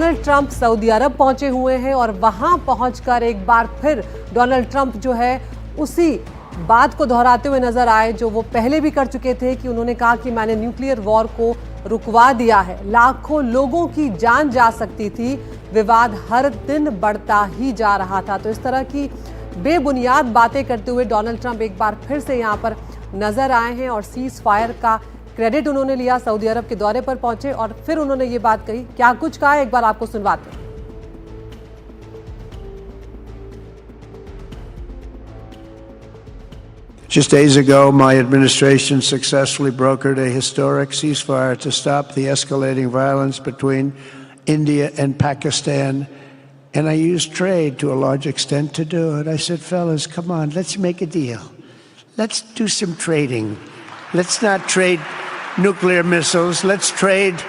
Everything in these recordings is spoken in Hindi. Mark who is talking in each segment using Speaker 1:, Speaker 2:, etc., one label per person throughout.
Speaker 1: डोनाल्ड ट्रंप सऊदी अरब पहुंचे हुए हैं और वहां पहुंचकर एक बार फिर डोनाल्ड ट्रंप जो है उसी बात को दोहराते हुए नजर आए जो वो पहले भी कर चुके थे कि उन्होंने कहा कि मैंने न्यूक्लियर वॉर को रुकवा दिया है। लाखों लोगों की जान जा सकती थी, विवाद हर दिन बढ़ता ही जा रहा था। तो इस तरह की बेबुनियाद बातें करते हुए डोनाल्ड ट्रंप एक बार फिर से यहां पर नजर आए हैं और सीज फायर का क्रेडिट उन्होंने लिया। सऊदी अरब के दौरे पर पहुंचे और फिर उन्होंने ये बात कही। क्या कुछ कहा एक बार आपको सुनवाते हैं।
Speaker 2: Just days ago, my administration successfully brokered a historic ceasefire to stop the escalating violence between India and Pakistan. And I used trade to a large extent to do it. I said, fellas, come on, let's make a deal. Let's do some trading. Let's not trade nuclear missiles. Let's trade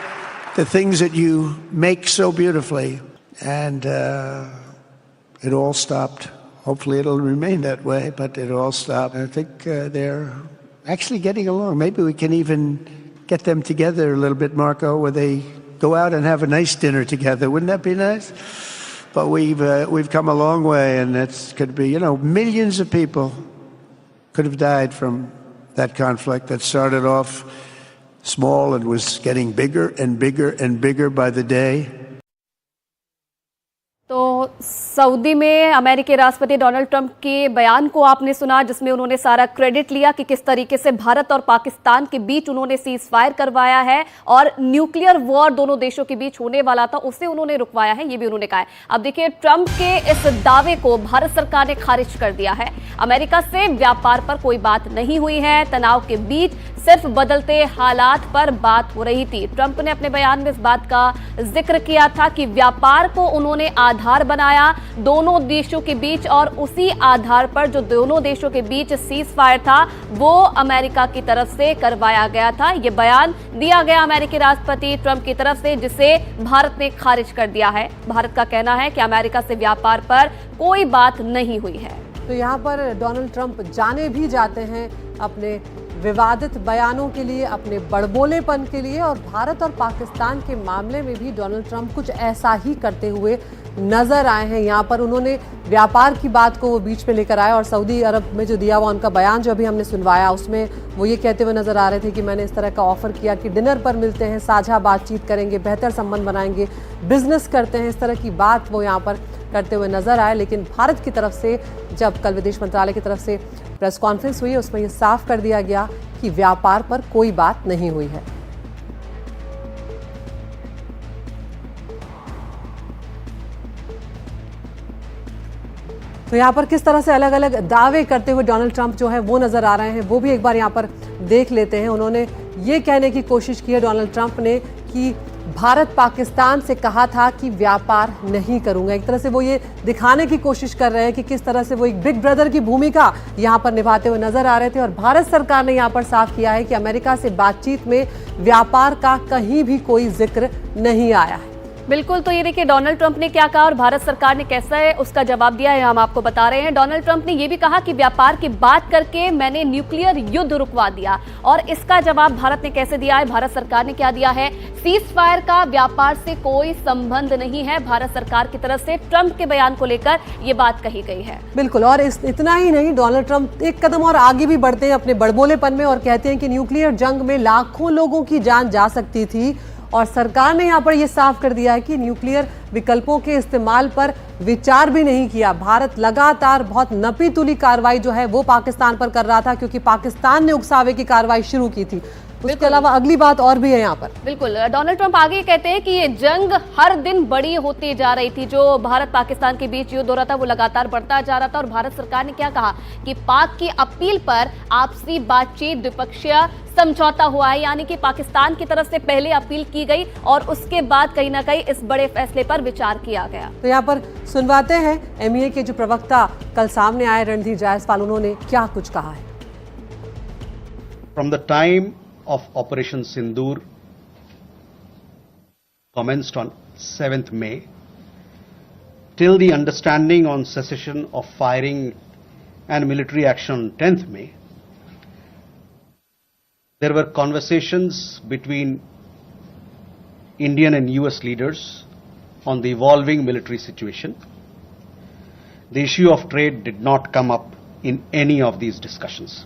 Speaker 2: the things that you make so beautifully. And it all stopped. Hopefully it'll remain that way, but it all stopped. I think they're actually getting along. Maybe we can even get them together a little bit, Marco, where they go out and have a nice dinner together. Wouldn't that be nice? But we've come a long way, and it could be, millions of people could have died from that conflict that started off small and was getting bigger and bigger and bigger by the day.
Speaker 3: तो सऊदी में अमेरिकी राष्ट्रपति डोनाल्ड ट्रंप के बयान को आपने सुना, जिसमें उन्होंने सारा क्रेडिट लिया कि किस तरीके से भारत और पाकिस्तान के बीच उन्होंने सीज फायर करवाया है और न्यूक्लियर वॉर दोनों देशों के बीच होने वाला था उसे उन्होंने रुकवाया है, ये भी उन्होंने कहा है। अब देखिए, ट्रंप के इस दावे को भारत सरकार ने खारिज कर दिया है। अमेरिका से व्यापार पर कोई बात नहीं हुई है, तनाव के बीच सिर्फ बदलते हालात पर बात हो रही थी। ट्रंप ने अपने बयान में इस बात का जिक्र किया था कि व्यापार को उन्होंने आधार बनाया दोनों देशों के बीच, और उसी आधार पर जो दोनों देशों के बीच सीज फायर था वो अमेरिका की तरफ से करवाया गया था। ये बयान दिया गया अमेरिकी राष्ट्रपति ट्रंप की तरफ से, जिसे भारत ने खारिज कर दिया है। भारत का कहना है कि अमेरिका से व्यापार पर कोई बात नहीं हुई है।
Speaker 1: तो यहाँ पर डोनाल्ड ट्रंप जाने भी जाते हैं अपने विवादित बयानों के लिए, अपने बड़बोलेपन के लिए, और भारत और पाकिस्तान के मामले में भी डोनाल्ड ट्रंप कुछ ऐसा ही करते हुए नजर आए हैं। यहाँ पर उन्होंने व्यापार की बात को वो बीच में लेकर आए और सऊदी अरब में जो दिया हुआ उनका बयान जो अभी हमने सुनवाया उसमें वो ये कहते हुए नजर आ रहे थे कि मैंने इस तरह का ऑफर किया कि डिनर पर मिलते हैं, साझा बातचीत करेंगे, बेहतर संबंध बनाएंगे, बिजनेस करते हैं, इस तरह की बात वो यहाँ पर करते हुए नजर आए। लेकिन भारत की तरफ से जब कल विदेश मंत्रालय की तरफ से प्रेस कॉन्फ्रेंस हुई उसमें यह साफ कर दिया गया कि व्यापार पर कोई बात नहीं हुई है। तो यहाँ पर किस तरह से अलग अलग दावे करते हुए डोनाल्ड ट्रंप जो है वो नजर आ रहे हैं, वो भी एक बार यहाँ पर देख लेते हैं। उन्होंने ये कहने की कोशिश की है डोनाल्ड ट्रंप ने कि भारत पाकिस्तान से कहा था कि व्यापार नहीं करूंगा। एक तरह से वो ये दिखाने की कोशिश कर रहे हैं कि किस तरह से वो एक बिग ब्रदर की भूमिका यहाँ पर निभाते हुए नजर आ रहे थे। और भारत सरकार ने यहाँ पर साफ किया है कि अमेरिका से बातचीत में व्यापार का कहीं भी कोई जिक्र नहीं आया है।
Speaker 3: बिल्कुल, तो ये देखिए डोनाल्ड ट्रंप ने क्या कहा और भारत सरकार ने कैसा है उसका जवाब दिया है, हम आपको बता रहे हैं। डोनाल्ड ट्रंप ने ये भी कहा कि व्यापार की बात करके मैंने न्यूक्लियर युद्ध रुकवा दिया, और इसका जवाब भारत ने कैसे दिया है, भारत सरकार ने क्या दिया है। सीज फायर का व्यापार से कोई संबंध नहीं है, भारत सरकार की तरफ से ट्रंप के बयान को लेकर ये बात कही गई है।
Speaker 1: बिल्कुल, और इतना ही नहीं, डोनाल्ड ट्रंप एक कदम और आगे भी बढ़ते हैं अपने बड़बोलेपन में और कहते हैं कि न्यूक्लियर जंग में लाखों लोगों की जान जा सकती थी, और सरकार ने यहाँ पर यह साफ कर दिया है कि न्यूक्लियर विकल्पों के इस्तेमाल पर विचार भी नहीं किया। भारत लगातार बहुत नपी तुली कार्रवाई जो है वो पाकिस्तान पर कर रहा था, क्योंकि पाकिस्तान ने उकसावे की कार्रवाई शुरू की थी। उसके अलावा अगली बात और भी है यहाँ पर।
Speaker 3: बिल्कुल, डोनाल्ड ट्रंप आगे कहते हैं कि ये जंग हर दिन बड़ी होती जा रही थी। जो भारत पाकिस्तान के बीच युद्ध हो रहा था वो लगातार बढ़ता जा रहा था, और भारत सरकार ने क्या कहा कि पाक की अपील पर आपसी बातचीत द्विपक्षीय समझौता हुआ है, यानी कि पाकिस्तान की तरफ से पहले अपील की गई और उसके बाद कहीं ना कहीं इस बड़े फैसले पर विचार किया गया।
Speaker 1: तो यहाँ पर सुनवाते हैं एमईए के जो प्रवक्ता कल सामने आए, रणधीर जायसवाल, उन्होंने क्या कुछ कहा है।
Speaker 4: From the time of Operation Sindoor commenced on 7th May till the understanding on cessation of firing and military action on 10th May, there were conversations between Indian and US leaders on the evolving military situation. The issue of trade did not come up in any of these discussions.